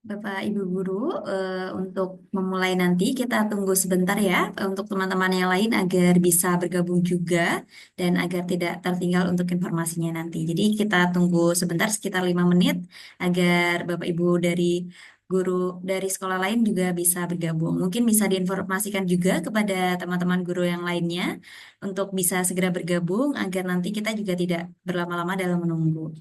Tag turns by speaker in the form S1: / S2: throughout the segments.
S1: Bapak Ibu guru, untuk memulai nanti kita tunggu sebentar ya untuk teman-teman yang lain agar bisa bergabung juga dan agar tidak tertinggal untuk informasinya nanti. Jadi kita tunggu sebentar sekitar 5 menit agar Bapak Ibu dari guru dari sekolah lain juga bisa bergabung. Mungkin bisa diinformasikan juga kepada teman-teman guru yang lainnya untuk bisa segera bergabung agar nanti kita juga tidak berlama-lama dalam menunggu.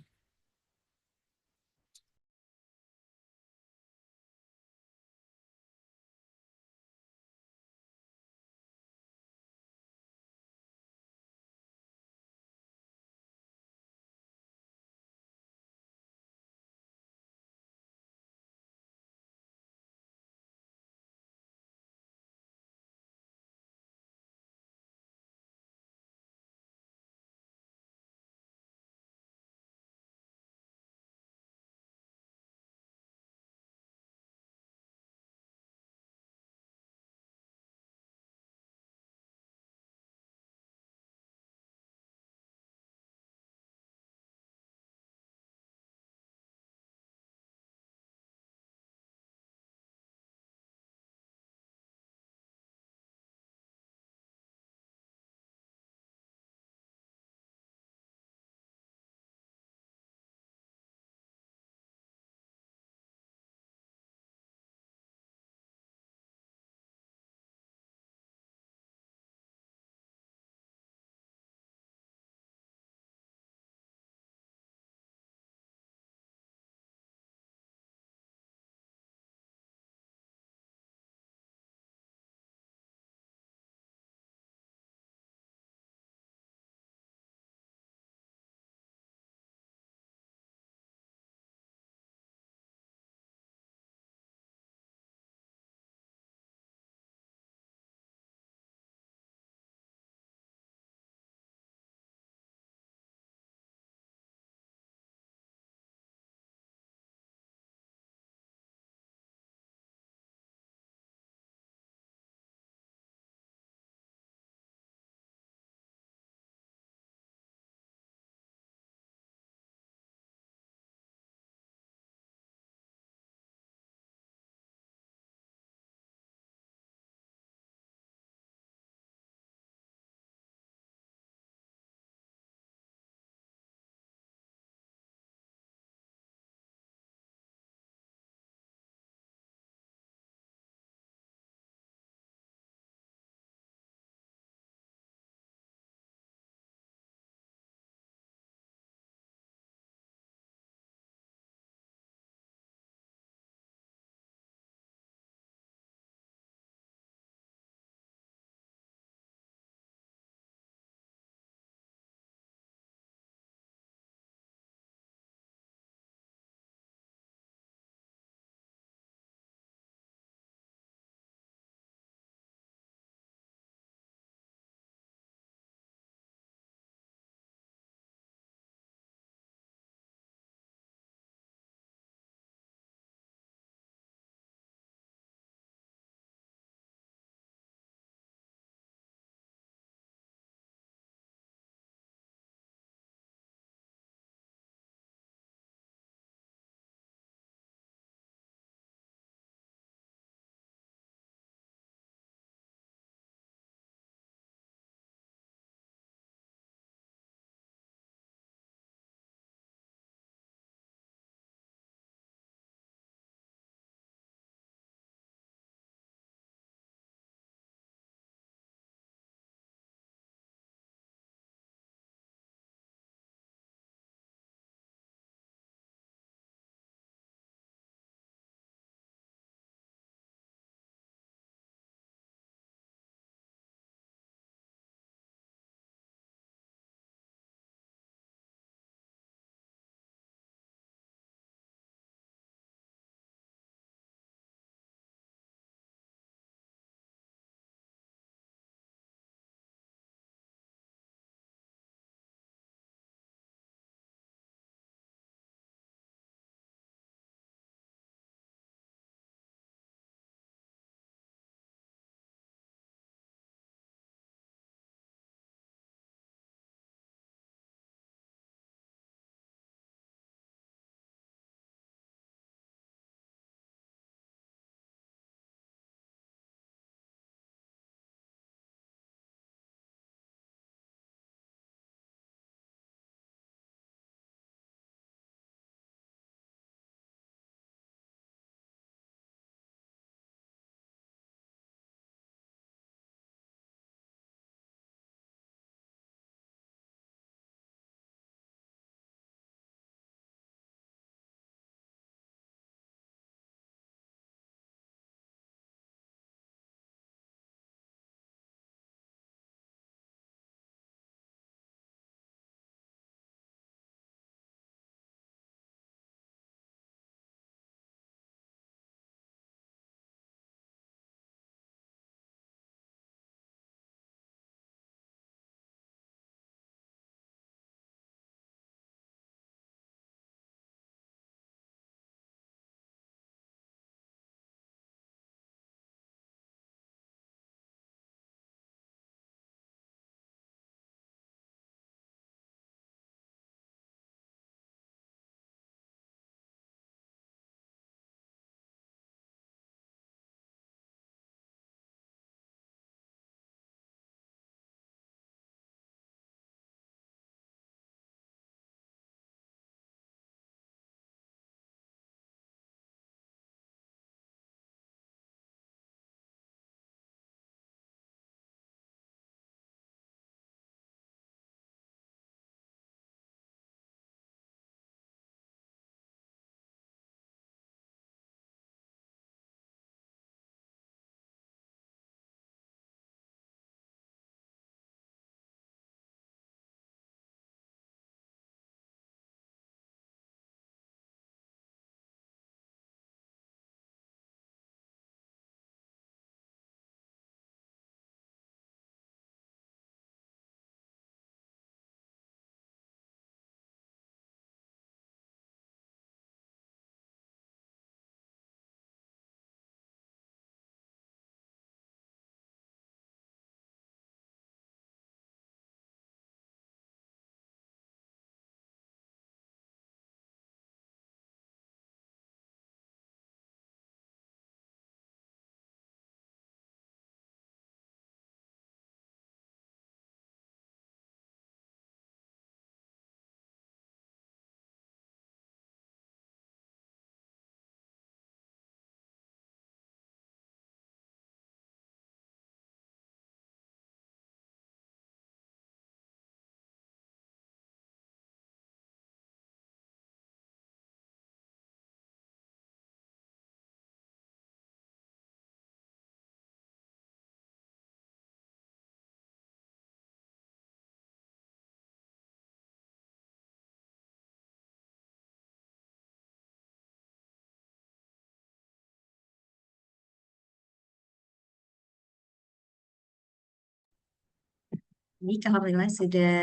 S1: Ini alhamdulillah sudah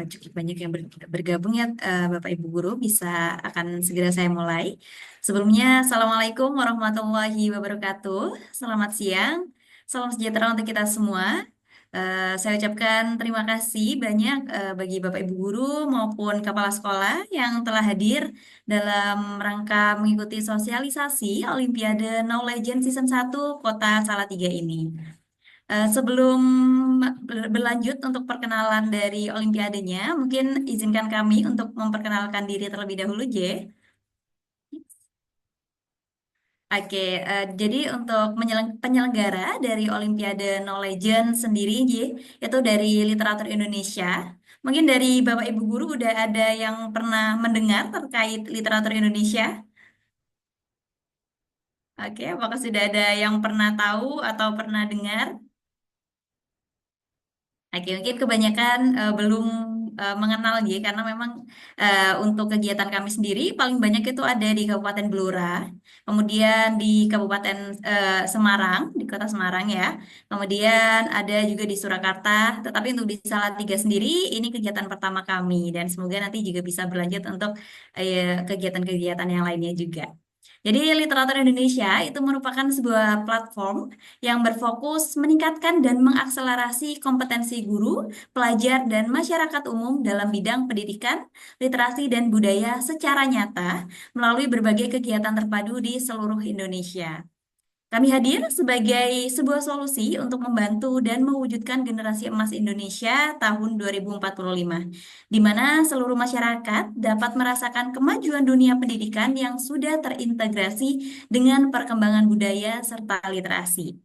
S1: cukup banyak yang bergabung ya Bapak Ibu Guru bisa akan segera saya mulai. Sebelumnya Assalamualaikum warahmatullahi wabarakatuh. Selamat siang, salam sejahtera untuk kita semua. Saya ucapkan terima kasih banyak bagi Bapak Ibu Guru maupun Kepala Sekolah yang telah hadir dalam rangka mengikuti sosialisasi Olimpiade Knowledge Season 1 Kota Salatiga ini. Sebelum berlanjut untuk perkenalan dari Olimpiadenya, mungkin izinkan kami untuk memperkenalkan diri terlebih dahulu, J. Oke, jadi untuk penyelenggara dari Olimpiade No Legend sendiri, J, itu dari literatur Indonesia. Mungkin dari Bapak Ibu Guru udah ada yang pernah mendengar terkait literatur Indonesia? Oke, apakah sudah ada yang pernah tahu atau pernah dengar? Oke, mungkin kebanyakan belum mengenal dia karena memang untuk kegiatan kami sendiri paling banyak itu ada di Kabupaten Blora, kemudian di Kabupaten Semarang, di Kota Semarang ya, kemudian ada juga di Surakarta. Tetapi untuk di Salatiga sendiri ini kegiatan pertama kami dan semoga nanti juga bisa berlanjut untuk kegiatan-kegiatan yang lainnya juga. Jadi literatur Indonesia itu merupakan sebuah platform yang berfokus meningkatkan dan mengakselerasi kompetensi guru, pelajar, dan masyarakat umum dalam bidang pendidikan, literasi, dan budaya secara nyata melalui berbagai kegiatan terpadu di seluruh Indonesia. Kami hadir sebagai sebuah solusi untuk membantu dan mewujudkan generasi emas Indonesia tahun 2045, di mana seluruh masyarakat dapat merasakan kemajuan dunia pendidikan yang sudah terintegrasi dengan perkembangan budaya serta literasi.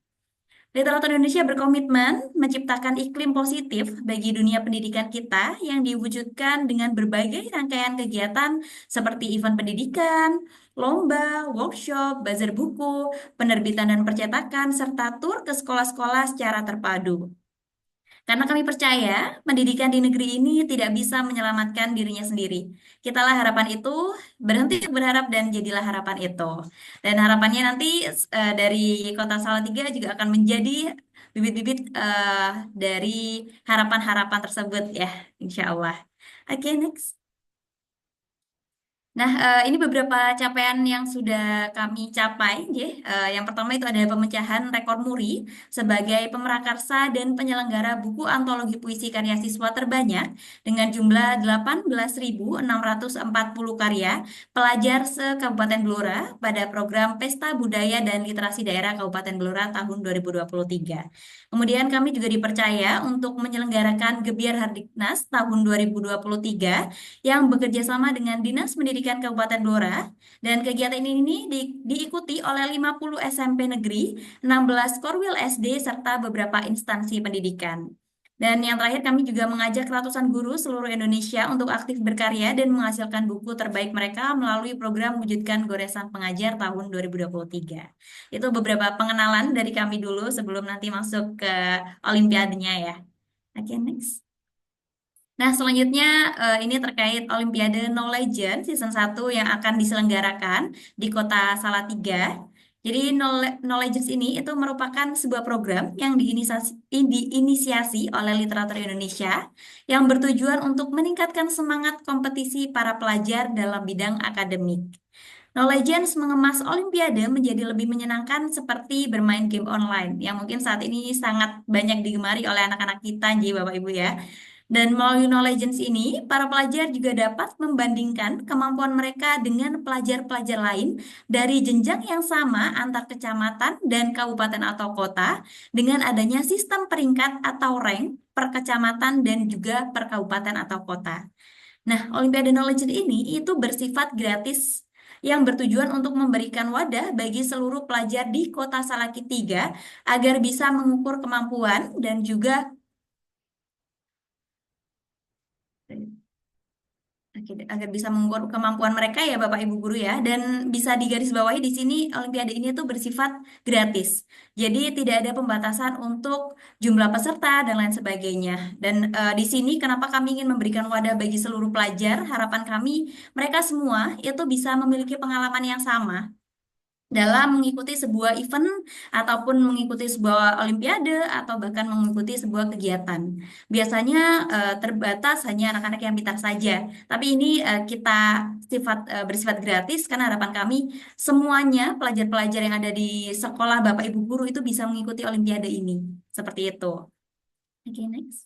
S1: Literatur Indonesia berkomitmen menciptakan iklim positif bagi dunia pendidikan kita yang diwujudkan dengan berbagai rangkaian kegiatan seperti event pendidikan, lomba, workshop, bazar buku, penerbitan dan percetakan, serta tur ke sekolah-sekolah secara terpadu. Karena kami percaya pendidikan di negeri ini tidak bisa menyelamatkan dirinya sendiri. Kitalah harapan itu, berhenti untuk berharap dan jadilah harapan itu. Dan harapannya nanti dari Kota Salatiga juga akan menjadi bibit-bibit dari harapan-harapan tersebut ya, insya Allah. Oke, next. Nah, ini beberapa capaian yang sudah kami capai, ya. Yang pertama itu ada pemecahan rekor muri sebagai pemerakarsa dan penyelenggara buku antologi puisi karya siswa terbanyak dengan jumlah 18.640 karya pelajar se-Kabupaten Blora pada program Pesta Budaya dan Literasi Daerah Kabupaten Blora tahun 2023. Kemudian kami juga dipercaya untuk menyelenggarakan Gebiar Hardiknas tahun 2023 yang bekerja sama dengan Dinas Pendidikan Kabupaten Blora dan kegiatan ini diikuti oleh 50 SMP negeri, 16 Korwil SD serta beberapa instansi pendidikan. Dan yang terakhir kami juga mengajak ratusan guru seluruh Indonesia untuk aktif berkarya dan menghasilkan buku terbaik mereka melalui program Wujudkan Goresan Pengajar tahun 2023. Itu beberapa pengenalan dari kami dulu sebelum nanti masuk ke Olimpiadenya ya. Oke, next. Nah, selanjutnya ini terkait Olimpiade Knowledge Season 1 yang akan diselenggarakan di Kota Salatiga. Jadi Knowledge ini itu merupakan sebuah program yang diinisiasi oleh literatur Indonesia yang bertujuan untuk meningkatkan semangat kompetisi para pelajar dalam bidang akademik. Knowledge mengemas Olimpiade menjadi lebih menyenangkan seperti bermain game online yang mungkin saat ini sangat banyak digemari oleh anak-anak kita, jadi Bapak Ibu ya. Dan melalui Knowledge ini, para pelajar juga dapat membandingkan kemampuan mereka dengan pelajar-pelajar lain dari jenjang yang sama antar kecamatan dan kabupaten atau kota dengan adanya sistem peringkat atau rank per kecamatan dan juga per kabupaten atau kota. Nah, Olimpiade Knowledge ini itu bersifat gratis yang bertujuan untuk memberikan wadah bagi seluruh pelajar di Kota Salatiga agar bisa mengukur kemampuan dan juga oke, agar bisa mengukur kemampuan mereka ya Bapak Ibu guru ya, dan bisa digarisbawahi di sini Olimpiade ini tuh bersifat gratis. Jadi tidak ada pembatasan untuk jumlah peserta dan lain sebagainya. Dan di sini kenapa kami ingin memberikan wadah bagi seluruh pelajar, harapan kami mereka semua itu bisa memiliki pengalaman yang sama dalam mengikuti sebuah event ataupun mengikuti sebuah olimpiade atau bahkan mengikuti sebuah kegiatan. Biasanya terbatas hanya anak-anak yang pintar saja. Tapi ini kita bersifat gratis karena harapan kami semuanya pelajar-pelajar yang ada di sekolah Bapak Ibu guru itu bisa mengikuti olimpiade ini. Seperti itu. Oke, next.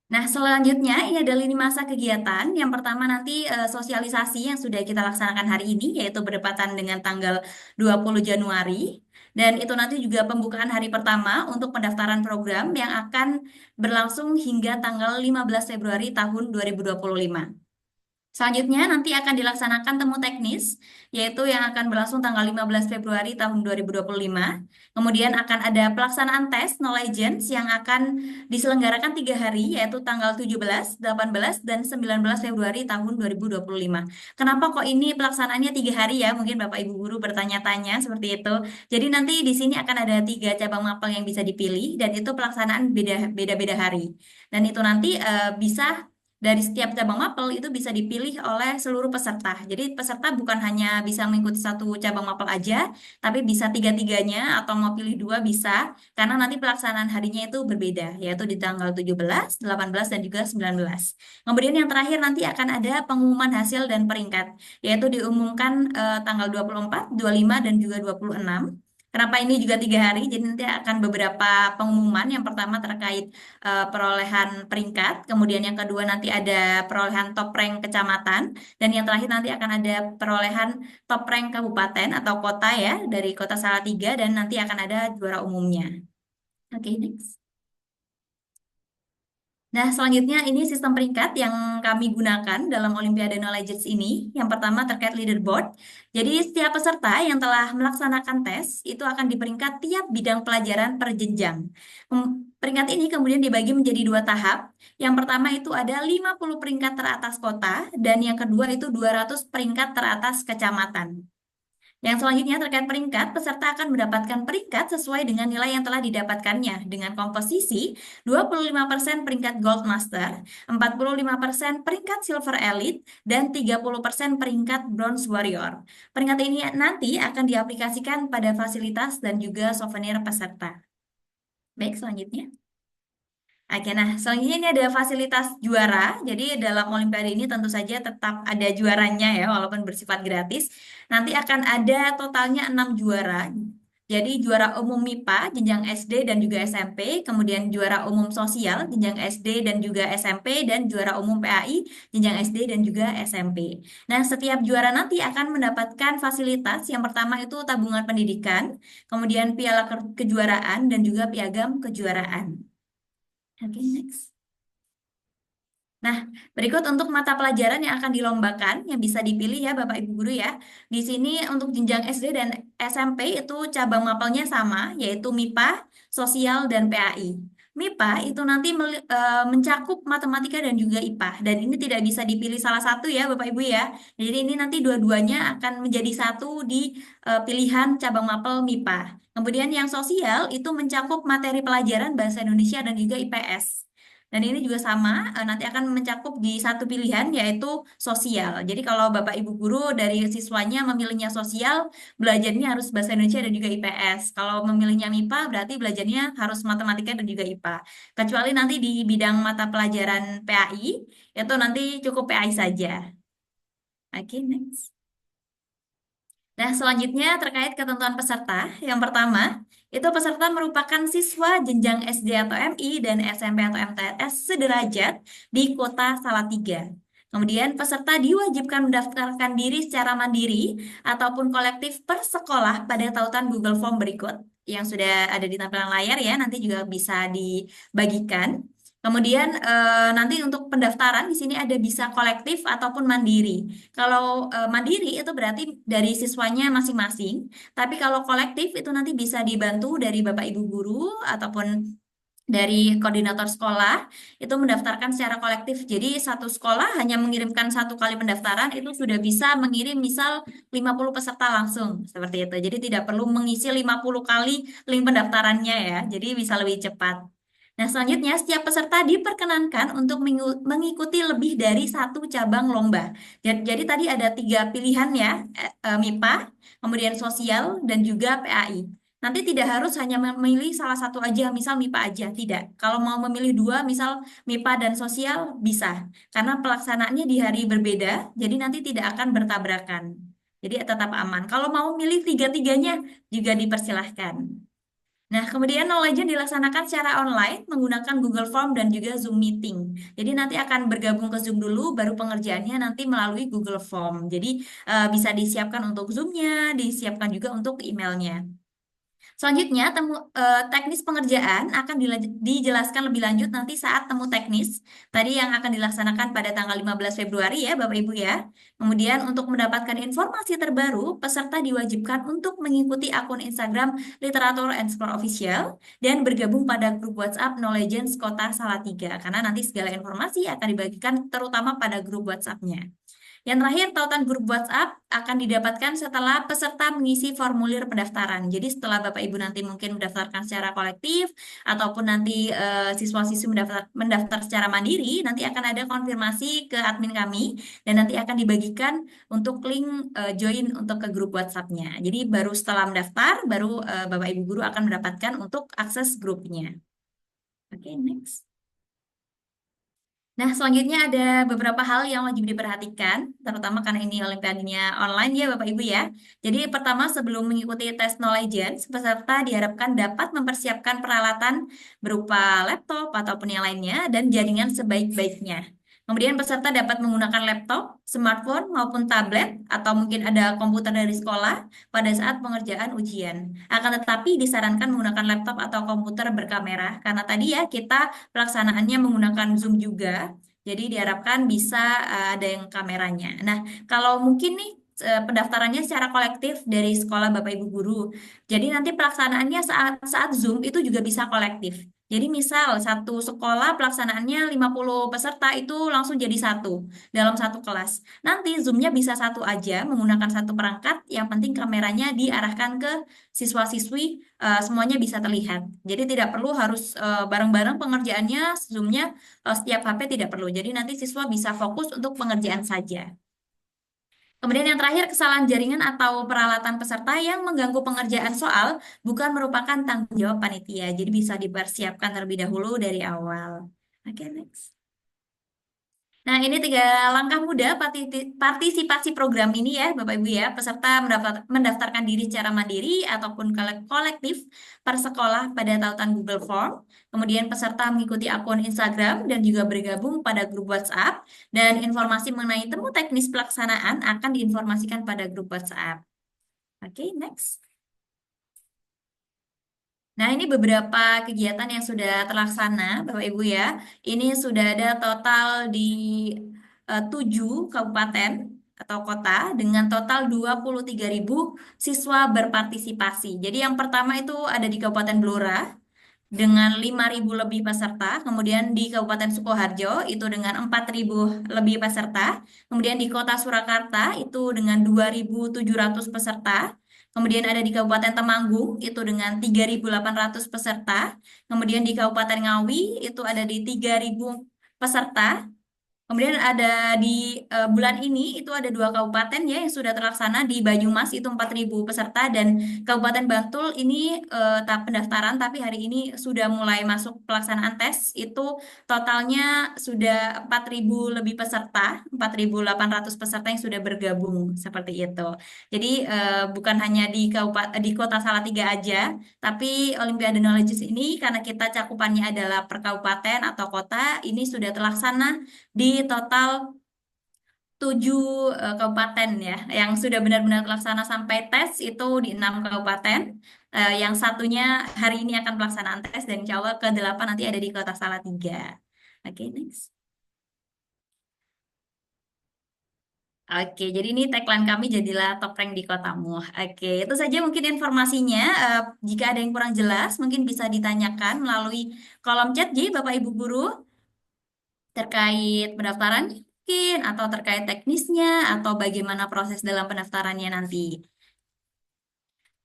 S1: Nah, selanjutnya ini ada lini masa kegiatan. Yang pertama nanti sosialisasi yang sudah kita laksanakan hari ini, yaitu berdepatan dengan tanggal 20 Januari. Dan itu nanti juga pembukaan hari pertama untuk pendaftaran program yang akan berlangsung hingga tanggal 15 Februari tahun 2025. Selanjutnya nanti akan dilaksanakan temu teknis, yaitu yang akan berlangsung tanggal 15 Februari tahun 2025. Kemudian akan ada pelaksanaan tes knowledge yang akan diselenggarakan 3 hari, yaitu tanggal 17, 18, dan 19 Februari tahun 2025. Kenapa kok ini pelaksanaannya 3 hari ya? Mungkin Bapak Ibu Guru bertanya-tanya seperti itu. Jadi nanti di sini akan ada 3 cabang mapel yang bisa dipilih, dan itu pelaksanaan beda-beda hari. Dan itu nanti bisa dari setiap cabang mapel itu bisa dipilih oleh seluruh peserta. Jadi peserta bukan hanya bisa mengikuti satu cabang mapel aja, tapi bisa tiga-tiganya atau mau pilih dua bisa, karena nanti pelaksanaan harinya itu berbeda, yaitu di tanggal 17, 18, dan juga 19. Kemudian yang terakhir nanti akan ada pengumuman hasil dan peringkat, yaitu diumumkan tanggal 24, 25, dan juga 26. Kenapa ini juga 3 hari? Jadi nanti akan beberapa pengumuman. Yang pertama terkait perolehan peringkat, kemudian yang kedua nanti ada perolehan top rank kecamatan, dan yang terakhir nanti akan ada perolehan top rank kabupaten atau kota ya, dari kota Salatiga, dan nanti akan ada juara umumnya. Oke, next. Nah, selanjutnya ini sistem peringkat yang kami gunakan dalam Olimpiade Knowledge ini. Yang pertama terkait leaderboard. Jadi setiap peserta yang telah melaksanakan tes itu akan diperingkat tiap bidang pelajaran per jenjang. Peringkat ini kemudian dibagi menjadi 2 tahap. Yang pertama itu ada 50 peringkat teratas kota dan yang kedua itu 200 peringkat teratas kecamatan. Yang selanjutnya terkait peringkat, peserta akan mendapatkan peringkat sesuai dengan nilai yang telah didapatkannya dengan komposisi 25% peringkat Gold Master, 45% peringkat Silver Elite, dan 30% peringkat Bronze Warrior. Peringkat ini nanti akan diaplikasikan pada fasilitas dan juga souvenir peserta. Baik, selanjutnya. Oke, nah selanjutnya ini ada fasilitas juara. Jadi dalam Olimpiade ini tentu saja tetap ada juaranya ya, walaupun bersifat gratis. Nanti akan ada totalnya 6 juara. Jadi juara umum MIPA, jenjang SD dan juga SMP, kemudian juara umum sosial, jenjang SD dan juga SMP, dan juara umum PAI, jenjang SD dan juga SMP. Nah, setiap juara nanti akan mendapatkan fasilitas. Yang pertama itu tabungan pendidikan, kemudian piala kejuaraan, dan juga piagam kejuaraan. Oke, next. Nah, berikut untuk mata pelajaran yang akan dilombakan yang bisa dipilih ya Bapak Ibu guru ya. Di sini untuk jenjang SD dan SMP itu cabang mapelnya sama, yaitu MIPA, Sosial, dan PAI. MIPA itu nanti mencakup matematika dan juga IPA, dan ini tidak bisa dipilih salah satu ya Bapak Ibu ya. Jadi ini nanti dua-duanya akan menjadi satu di pilihan cabang mapel MIPA. Kemudian yang sosial itu mencakup materi pelajaran bahasa Indonesia dan juga IPS. Dan ini juga sama, nanti akan mencakup di satu pilihan yaitu sosial. Jadi kalau Bapak Ibu guru dari siswanya memilihnya sosial, belajarnya harus bahasa Indonesia dan juga IPS. Kalau memilihnya MIPA, berarti belajarnya harus matematika dan juga IPA. Kecuali nanti di bidang mata pelajaran PAI, itu nanti cukup PAI saja. Oke, next. Nah, selanjutnya terkait ketentuan peserta. Yang pertama, itu peserta merupakan siswa jenjang SD atau MI dan SMP atau MTS sederajat di kota Salatiga. Kemudian peserta diwajibkan mendaftarkan diri secara mandiri ataupun kolektif per sekolah pada tautan Google Form berikut yang sudah ada di tampilan layar ya, nanti juga bisa dibagikan. Kemudian nanti untuk pendaftaran di sini ada bisa kolektif ataupun mandiri. Kalau mandiri itu berarti dari siswanya masing-masing, tapi kalau kolektif itu nanti bisa dibantu dari Bapak Ibu guru ataupun dari koordinator sekolah itu mendaftarkan secara kolektif. Jadi satu sekolah hanya mengirimkan satu kali pendaftaran itu sudah bisa mengirim misal 50 peserta langsung seperti itu. Jadi tidak perlu mengisi 50 kali link pendaftarannya ya. Jadi bisa lebih cepat. Nah, selanjutnya setiap peserta diperkenankan untuk mengikuti lebih dari satu cabang lomba. Jadi tadi ada tiga pilihan ya, MIPA, kemudian sosial, dan juga PAI. Nanti tidak harus hanya memilih salah satu aja, misal MIPA aja, tidak. Kalau mau memilih dua, misal MIPA dan sosial, bisa. Karena pelaksanaannya di hari berbeda, jadi nanti tidak akan bertabrakan. Jadi tetap aman. Kalau mau milih tiga-tiganya, juga dipersilahkan. Nah, kemudian knowledge dilaksanakan secara online menggunakan Google Form dan juga Zoom Meeting. Jadi nanti akan bergabung ke Zoom dulu, baru pengerjaannya nanti melalui Google Form. Jadi bisa disiapkan untuk Zoom-nya, disiapkan juga untuk emailnya. Selanjutnya, teknis pengerjaan akan dijelaskan lebih lanjut nanti saat temu teknis. Tadi yang akan dilaksanakan pada tanggal 15 Februari ya, Bapak Ibu ya. Kemudian untuk mendapatkan informasi terbaru, peserta diwajibkan untuk mengikuti akun Instagram Literatur and Scroll Official dan bergabung pada grup WhatsApp Knowledge Kota Salatiga. Karena nanti segala informasi akan dibagikan terutama pada grup WhatsApp-nya. Yang terakhir, tautan grup WhatsApp akan didapatkan setelah peserta mengisi formulir pendaftaran. Jadi setelah Bapak Ibu nanti mungkin mendaftarkan secara kolektif ataupun nanti siswa-siswi mendaftar secara mandiri, nanti akan ada konfirmasi ke admin kami dan nanti akan dibagikan untuk link join untuk ke grup WhatsApp-nya. Jadi baru setelah mendaftar, baru Bapak Ibu guru akan mendapatkan untuk akses grupnya. Oke, next. Nah, selanjutnya ada beberapa hal yang wajib diperhatikan, terutama karena ini olimpiadanya online ya Bapak Ibu ya. Jadi pertama sebelum mengikuti tes knowledge, peserta diharapkan dapat mempersiapkan peralatan berupa laptop ataupun yang lainnya dan jaringan sebaik-baiknya. Kemudian peserta dapat menggunakan laptop, smartphone maupun tablet atau mungkin ada komputer dari sekolah pada saat pengerjaan ujian. Akan tetapi disarankan menggunakan laptop atau komputer berkamera karena tadi ya kita pelaksanaannya menggunakan Zoom juga. Jadi diharapkan bisa ada yang kameranya. Nah, kalau mungkin nih pendaftarannya secara kolektif dari sekolah Bapak Ibu guru. Jadi nanti pelaksanaannya saat saat Zoom itu juga bisa kolektif. Jadi misal satu sekolah pelaksanaannya 50 peserta itu langsung jadi satu dalam satu kelas. Nanti Zoom-nya bisa satu aja menggunakan satu perangkat, yang penting kameranya diarahkan ke siswa-siswi, semuanya bisa terlihat. Jadi tidak perlu harus bareng-bareng pengerjaannya, Zoom-nya setiap HP tidak perlu. Jadi nanti siswa bisa fokus untuk pengerjaan saja. Kemudian yang terakhir, kesalahan jaringan atau peralatan peserta yang mengganggu pengerjaan soal bukan merupakan tanggung jawab panitia. Jadi bisa dipersiapkan terlebih dahulu dari awal. Oke, next. Nah, ini tiga langkah mudah partisipasi program ini ya, Bapak Ibu ya. Peserta mendaftarkan diri secara mandiri ataupun kolektif per sekolah pada tautan Google Form. Kemudian peserta mengikuti akun Instagram dan juga bergabung pada grup WhatsApp. Dan informasi mengenai temu teknis pelaksanaan akan diinformasikan pada grup WhatsApp. Oke, next. Nah, ini beberapa kegiatan yang sudah terlaksana, Bapak Ibu ya. Ini sudah ada total di 7 kabupaten atau kota dengan total 23.000 siswa berpartisipasi. Jadi yang pertama itu ada di Kabupaten Blora dengan 5.000 lebih peserta, kemudian di Kabupaten Sukoharjo itu dengan 4.000 lebih peserta, kemudian di Kota Surakarta itu dengan 2.700 peserta, kemudian ada di Kabupaten Temanggung itu dengan 3.800 peserta, kemudian di Kabupaten Ngawi itu ada di 3.000 peserta. Kemudian ada di bulan ini itu ada 2 kabupaten ya yang sudah terlaksana di Banyumas itu 4.000 peserta dan Kabupaten Bantul ini tahap pendaftaran tapi hari ini sudah mulai masuk pelaksanaan tes itu totalnya sudah 4.000 lebih peserta, 4.800 peserta yang sudah bergabung seperti itu. Jadi bukan hanya di Kota Salatiga aja, tapi Olimpiade Knowledge ini karena kita cakupannya adalah per kabupaten atau kota ini sudah terlaksana di total 7 kabupaten ya, yang sudah benar-benar terlaksana sampai tes itu di 6 kabupaten. Yang satunya hari ini akan pelaksanaan tes dan insya Allah ke-8 nanti ada di Kota Salatiga. Oke, next. Oke, jadi ini tagline kami jadilah top rank di kotamu. Oke, itu saja mungkin informasinya. Jika ada yang kurang jelas, mungkin bisa ditanyakan melalui kolom chat J, Bapak Ibu Guru, terkait pendaftaran mungkin, atau terkait teknisnya, atau bagaimana proses dalam pendaftarannya nanti.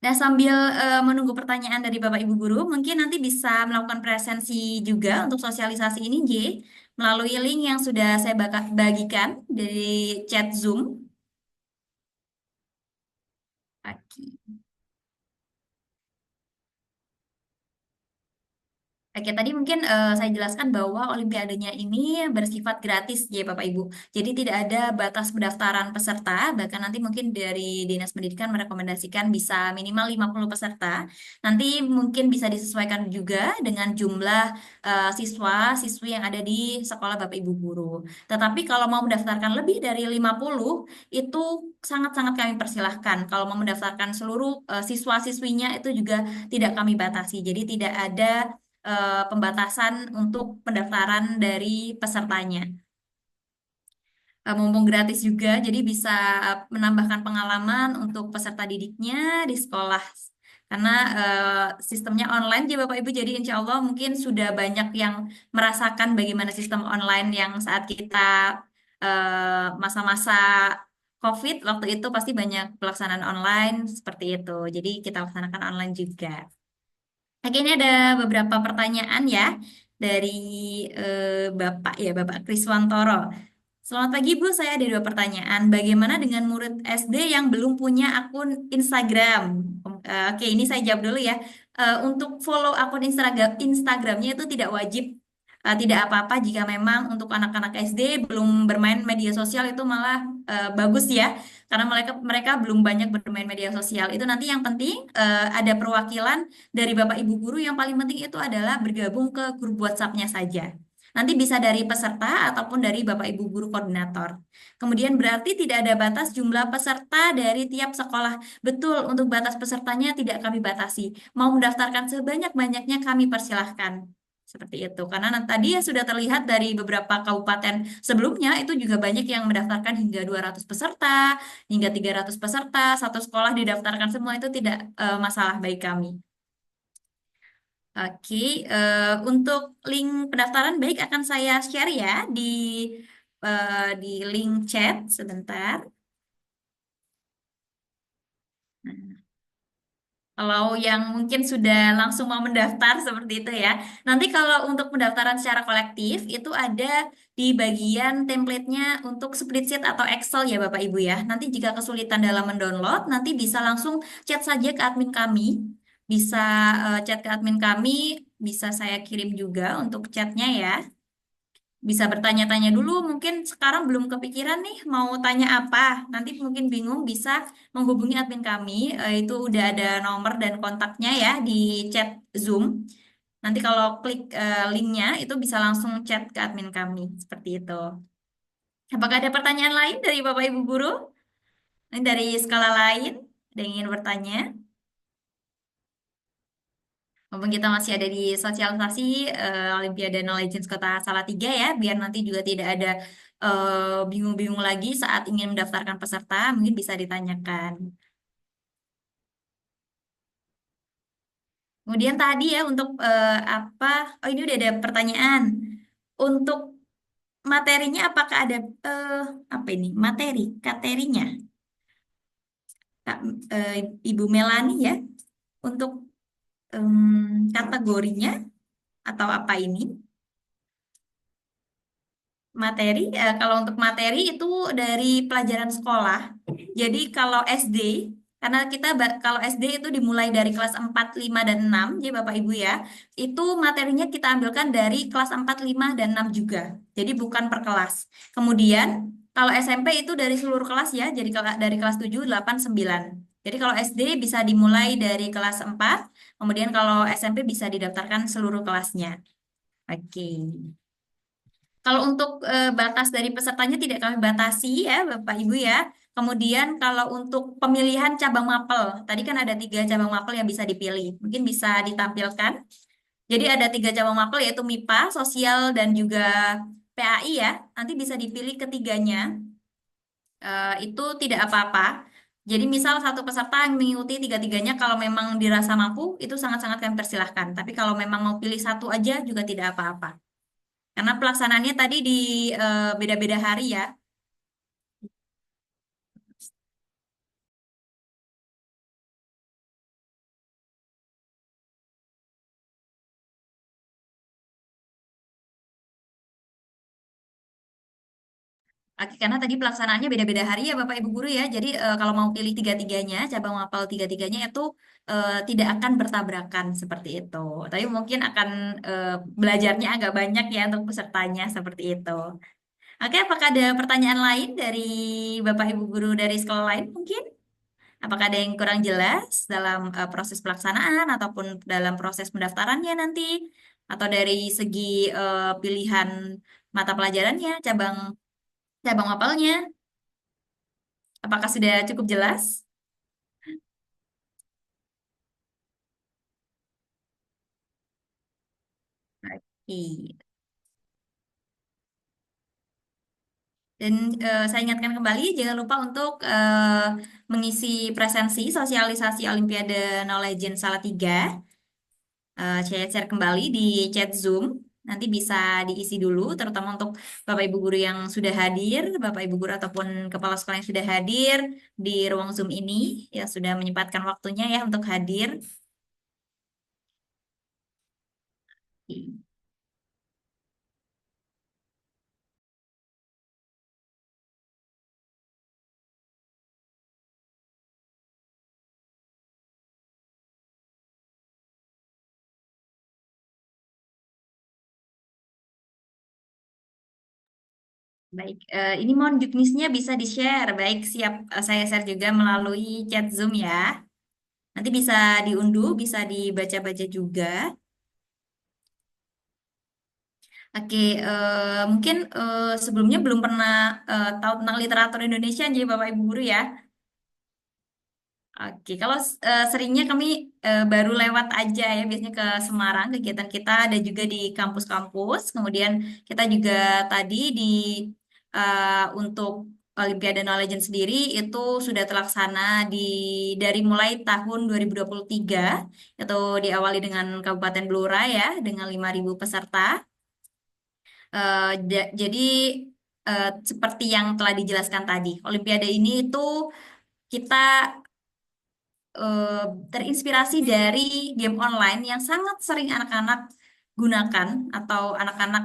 S1: Nah, sambil menunggu pertanyaan dari Bapak Ibu guru, mungkin nanti bisa melakukan presensi juga untuk sosialisasi ini, J, melalui link yang sudah saya bagikan dari chat Zoom. Oke. Oke, tadi mungkin saya jelaskan bahwa Olimpiadanya ini bersifat gratis ya Bapak Ibu. Jadi tidak ada batas pendaftaran peserta, bahkan nanti mungkin dari Dinas Pendidikan merekomendasikan bisa minimal 50 peserta. Nanti mungkin bisa disesuaikan juga dengan jumlah siswa-siswi yang ada di sekolah Bapak Ibu guru. Tetapi kalau mau mendaftarkan lebih dari 50, itu sangat-sangat kami persilahkan. Kalau mau mendaftarkan seluruh siswa-siswinya itu juga tidak kami batasi. Jadi tidak ada pembatasan untuk pendaftaran dari pesertanya. Mumpung gratis juga, jadi bisa menambahkan pengalaman untuk peserta didiknya di sekolah. Karena sistemnya online ya Bapak Ibu, jadi insya Allah mungkin sudah banyak yang merasakan bagaimana sistem online yang saat kita masa-masa COVID waktu itu pasti banyak pelaksanaan online seperti itu. Jadi kita laksanakan online juga. Oke, ini ada beberapa pertanyaan ya dari Bapak ya, Bapak Kriswantoro. Selamat pagi Bu, saya ada dua pertanyaan. Bagaimana dengan murid SD yang belum punya akun Instagram? Oke, ini saya jawab dulu ya. Untuk follow akun Instagramnya itu tidak wajib, tidak apa-apa jika memang untuk anak-anak SD belum bermain media sosial itu malah bagus ya, karena mereka mereka belum banyak bermain media sosial. Itu nanti yang penting ada perwakilan dari Bapak Ibu guru, yang paling penting itu adalah bergabung ke grup WhatsApp-nya saja. Nanti bisa dari peserta ataupun dari Bapak Ibu guru koordinator. Kemudian berarti tidak ada batas jumlah peserta dari tiap sekolah. Betul, untuk batas pesertanya tidak kami batasi. Mau mendaftarkan sebanyak-banyaknya kami persilahkan. Seperti itu. Karena tadi ya sudah terlihat dari beberapa kabupaten sebelumnya itu juga banyak yang mendaftarkan hingga 200 peserta, hingga 300 peserta, satu sekolah didaftarkan semua, itu tidak masalah bagi kami. Oke, untuk link pendaftaran baik akan saya share ya di link chat sebentar. Nah, kalau yang mungkin sudah langsung mau mendaftar seperti itu ya. Nanti kalau untuk pendaftaran secara kolektif itu ada di bagian template-nya untuk spreadsheet atau Excel ya Bapak Ibu ya. Nanti jika kesulitan dalam mendownload, nanti bisa langsung chat saja ke admin kami. Bisa chat ke admin kami, bisa saya kirim juga untuk chatnya ya. Bisa bertanya-tanya dulu, mungkin sekarang belum kepikiran nih mau tanya apa. Nanti mungkin bingung, bisa menghubungi admin kami. Itu udah ada nomor dan kontaknya ya di chat Zoom. Nanti kalau klik linknya itu bisa langsung chat ke admin kami. Seperti itu. Apakah ada pertanyaan lain dari Bapak Ibu guru? Ini dari skala lain? Ada yang ingin bertanya? Mumpung kita masih ada di sosialisasi Olimpiade Knowledge Kota Salatiga ya, biar nanti juga tidak ada bingung-bingung lagi saat ingin mendaftarkan peserta, mungkin bisa ditanyakan. Kemudian tadi ya untuk apa? Oh, ini udah ada pertanyaan. Untuk materinya apakah ada eh, apa ini? Materi, katerinya, Kak, Ibu Melani ya, untuk kategorinya atau apa ini? Materi, kalau untuk materi itu dari pelajaran sekolah. Jadi kalau SD, karena kita kalau SD itu dimulai dari kelas 4, 5, dan 6, jadi Bapak Ibu ya, itu materinya kita ambilkan dari kelas 4, 5, dan 6 juga. Jadi bukan per kelas. Kemudian kalau SMP itu dari seluruh kelas ya, jadi kalau dari kelas 7, 8, 9. Jadi kalau SD bisa dimulai dari kelas 4, kemudian kalau SMP bisa didaftarkan seluruh kelasnya. Oke. Kalau untuk batas dari pesertanya tidak kami batasi ya, Bapak Ibu ya. Kemudian kalau untuk pemilihan cabang mapel, tadi kan ada 3 cabang mapel yang bisa dipilih. Mungkin bisa ditampilkan. Jadi ada 3 cabang mapel yaitu MIPA, Sosial, dan juga PAI ya. Nanti bisa dipilih ketiganya. Itu tidak apa-apa. Jadi misal satu peserta yang mengikuti tiga-tiganya, kalau memang dirasa mampu, itu sangat-sangat kami persilahkan. Tapi kalau memang mau pilih satu aja juga tidak apa-apa. Karena pelaksanaannya tadi di beda-beda hari ya. Oke, karena tadi pelaksanaannya beda-beda hari ya Bapak Ibu Guru ya. Jadi kalau mau pilih tiga-tiganya, cabang mapel tiga-tiganya itu tidak akan bertabrakan seperti itu. Tapi mungkin akan belajarnya agak banyak ya untuk pesertanya seperti itu. Oke, apakah ada pertanyaan lain dari Bapak Ibu Guru dari sekolah lain mungkin? Apakah ada yang kurang jelas dalam proses pelaksanaan ataupun dalam proses pendaftarannya nanti? Atau dari segi pilihan mata pelajarannya, cabang cabang mapelnya? Apakah sudah cukup jelas? Oke. Dan saya ingatkan kembali, jangan lupa untuk mengisi presensi sosialisasi Olimpiade Knowledge Salatiga. Saya share kembali di chat Zoom. Nanti bisa diisi dulu, terutama untuk Bapak Ibu guru yang sudah hadir, Bapak Ibu guru ataupun kepala sekolah yang sudah hadir di ruang Zoom ini, ya sudah menyempatkan waktunya ya untuk hadir. Baik, ini mohon juknisnya bisa di-share. Baik, siap. Saya share juga melalui chat Zoom ya. Nanti bisa diunduh, bisa dibaca-baca juga. Oke, mungkin sebelumnya belum pernah tahu tentang literatur Indonesia, jadi Bapak Ibu guru ya. Oke, kalau seringnya kami baru lewat aja ya, biasanya ke Semarang, kegiatan kita ada juga di kampus-kampus. Kemudian kita juga tadi di untuk Olimpiade Knowledge sendiri itu sudah terlaksana dari mulai tahun 2023, itu diawali dengan Kabupaten Blora ya, dengan 5.000 peserta. Jadi seperti yang telah dijelaskan tadi, Olimpiade ini itu kita eh, terinspirasi dari game online yang sangat sering anak-anak gunakan atau anak-anak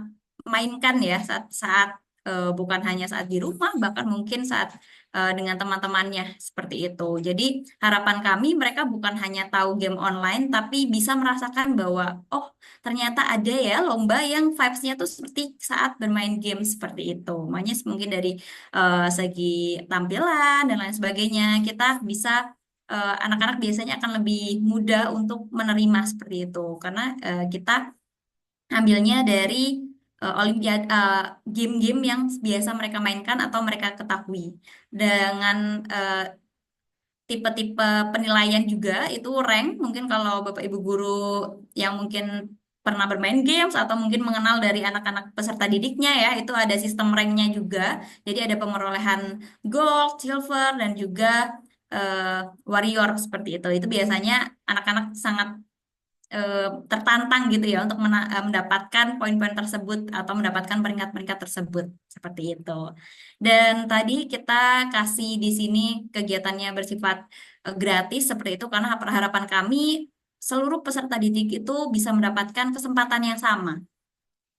S1: mainkan ya saat bukan hanya saat di rumah, bahkan mungkin saat dengan teman-temannya seperti itu. Jadi harapan kami mereka bukan hanya tahu game online, tapi bisa merasakan bahwa oh ternyata ada ya lomba yang vibes-nya tuh seperti saat bermain game seperti itu. Makanya mungkin dari segi tampilan dan lain sebagainya kita bisa anak-anak biasanya akan lebih mudah untuk menerima seperti itu karena kita ambilnya dari olimpiade game-game yang biasa mereka mainkan atau mereka ketahui dengan tipe-tipe penilaian juga itu rank mungkin kalau Bapak Ibu guru yang mungkin pernah bermain games atau mungkin mengenal dari anak-anak peserta didiknya ya itu ada sistem ranknya juga jadi ada pemerolehan gold, silver dan juga eh, warrior seperti itu biasanya anak-anak sangat eh, tertantang gitu ya untuk mendapatkan poin-poin tersebut atau mendapatkan peringkat-peringkat tersebut seperti itu. Dan tadi kita kasih di sini kegiatannya bersifat gratis seperti itu karena harapan kami seluruh peserta didik itu bisa mendapatkan kesempatan yang sama.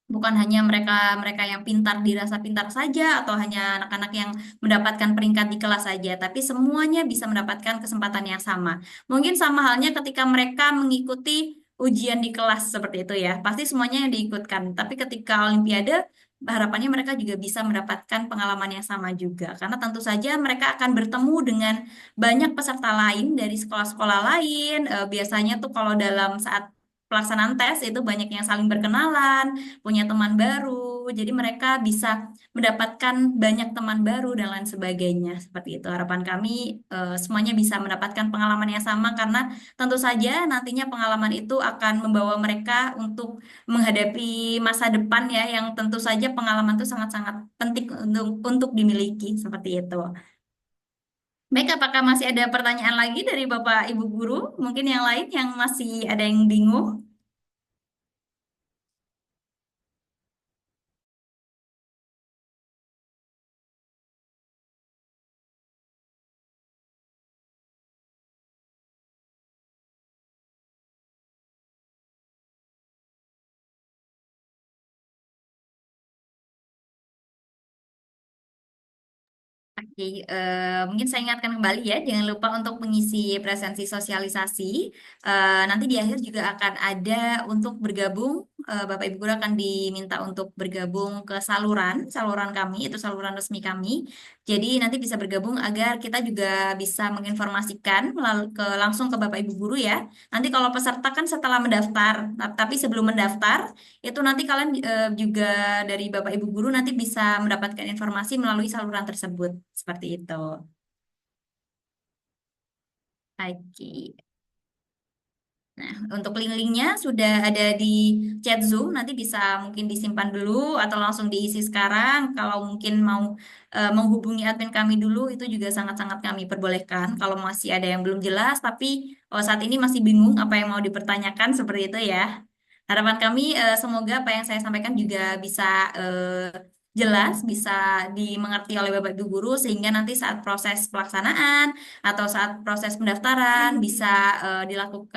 S1: Bukan hanya mereka-mereka yang pintar dirasa pintar saja atau hanya anak-anak yang mendapatkan peringkat di kelas saja, tapi semuanya bisa mendapatkan kesempatan yang sama. Mungkin sama halnya ketika mereka mengikuti ujian di kelas seperti itu ya. Pasti semuanya yang diikutkan. Tapi ketika Olimpiade, harapannya mereka juga bisa mendapatkan pengalaman yang sama juga. Karena tentu saja mereka akan bertemu dengan banyak peserta lain dari sekolah-sekolah lain. Biasanya tuh kalau dalam saat pelaksanaan tes itu banyak yang saling berkenalan punya teman baru, jadi mereka bisa mendapatkan banyak teman baru dan lain sebagainya. Seperti itu harapan kami semuanya bisa mendapatkan pengalaman yang sama karena tentu saja nantinya pengalaman itu akan membawa mereka untuk menghadapi masa depan ya yang tentu saja pengalaman itu sangat-sangat penting untuk dimiliki seperti itu. Baik, apakah masih ada pertanyaan lagi dari Bapak Ibu guru? Mungkin yang lain yang masih ada yang bingung? Oke, mungkin saya ingatkan kembali ya, jangan lupa untuk mengisi presensi sosialisasi. Nanti di akhir juga akan ada untuk bergabung, Bapak Ibu guru akan diminta untuk bergabung ke saluran kami, itu saluran resmi kami. Jadi nanti bisa bergabung agar kita juga bisa menginformasikan langsung ke Bapak Ibu guru ya. Nanti kalau peserta kan setelah mendaftar, tapi sebelum mendaftar itu nanti kalian juga dari Bapak Ibu guru nanti bisa mendapatkan informasi melalui saluran tersebut. Seperti itu. Oke. Nah, untuk link-linknya sudah ada di chat Zoom. Nanti bisa mungkin disimpan dulu atau langsung diisi sekarang. Kalau mungkin mau menghubungi admin kami dulu, itu juga sangat-sangat kami perbolehkan. Kalau masih ada yang belum jelas, tapi saat ini masih bingung apa yang mau dipertanyakan, seperti itu ya. Harapan kami semoga apa yang saya sampaikan juga bisa jelas, bisa dimengerti oleh Bapak Ibu guru sehingga nanti saat proses pelaksanaan atau saat proses pendaftaran bisa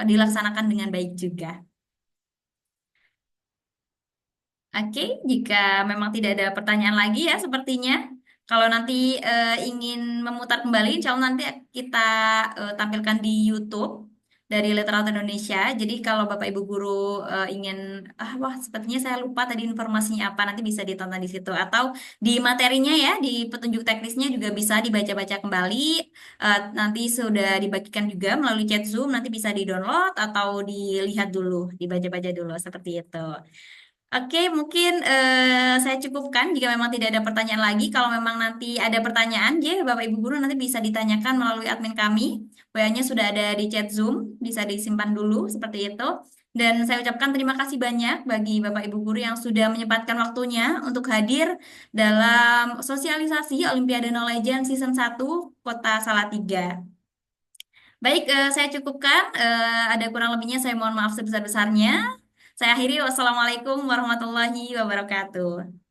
S1: dilaksanakan dengan baik juga. Oke, jika memang tidak ada pertanyaan lagi ya sepertinya. Kalau nanti ingin memutar kembali, insya Allah nanti kita tampilkan di YouTube dari Literatur Indonesia. Jadi kalau Bapak Ibu guru ingin, wah sepertinya saya lupa tadi informasinya apa, nanti bisa ditonton di situ. Atau di materinya ya, di petunjuk teknisnya juga bisa dibaca-baca kembali. Nanti sudah dibagikan juga melalui chat Zoom, nanti bisa di-download atau dilihat dulu, dibaca-baca dulu, seperti itu. Oke, mungkin saya cukupkan jika memang tidak ada pertanyaan lagi. Kalau memang nanti ada pertanyaan, ya Bapak Ibu guru nanti bisa ditanyakan melalui admin kami. WA-nya sudah ada di chat Zoom, bisa disimpan dulu seperti itu. Dan saya ucapkan terima kasih banyak bagi Bapak Ibu guru yang sudah menyempatkan waktunya untuk hadir dalam sosialisasi Olimpiade No Legend Season 1 Kota Salatiga. Baik, saya cukupkan. Ada kurang lebihnya saya mohon maaf sebesar-besarnya. Saya akhiri, wassalamualaikum warahmatullahi wabarakatuh.